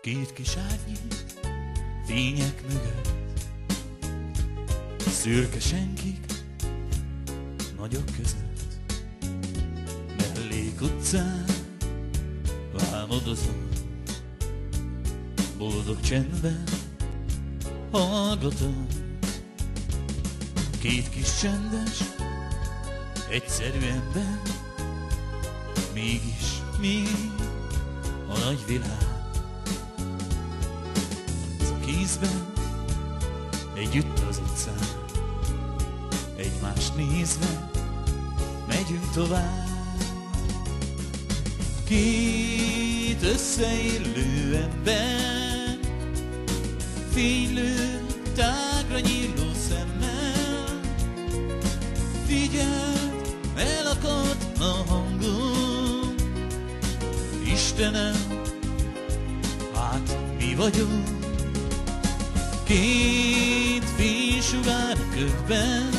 Két kis árnyék fények mögött, szürke senkik nagyok között, Mellék utcán álmodozom, boldog csendben hallgatom. Két kis csendes, egyszerű ember, mégis mi a nagy világ. Kézben együtt az utcán, egymást nézve megyünk tovább. Két összeillő ember, fénylő, tágra nyíló szemmel, figyeld, elakadt a hangom. Istenem, hát mi vagyunk? Két fénysugár ködben,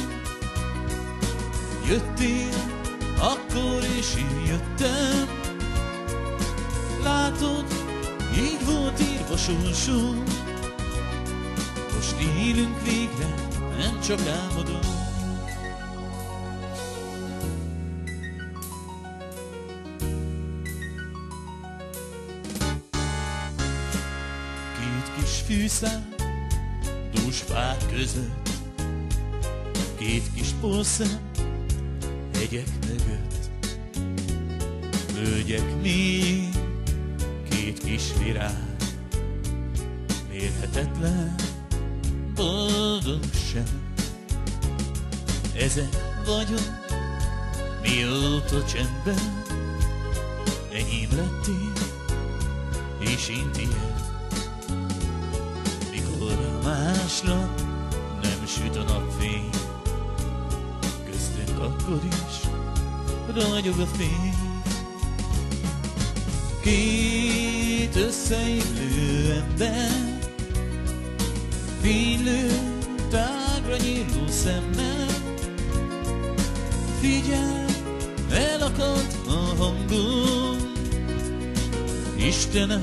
jöttél, akkor is én jöttem. Látod, így volt írva sorsunk, most élünk végre, nem csak álmodunk. Két kis fűszál dús fák között, két kis porszem hegyek mögött, völgyek mélyén két kis virág, mérhetetlen boldogság. Ezek vagyok, mióta csendben enyém lettél, és én tiéd. Másra nem süt a napfény, köztünk akkor is ragyog a fény. Két összeillő ember, fénylő, tágra nyíló szemmel, figyelj, elakadt a hangom. Istenem,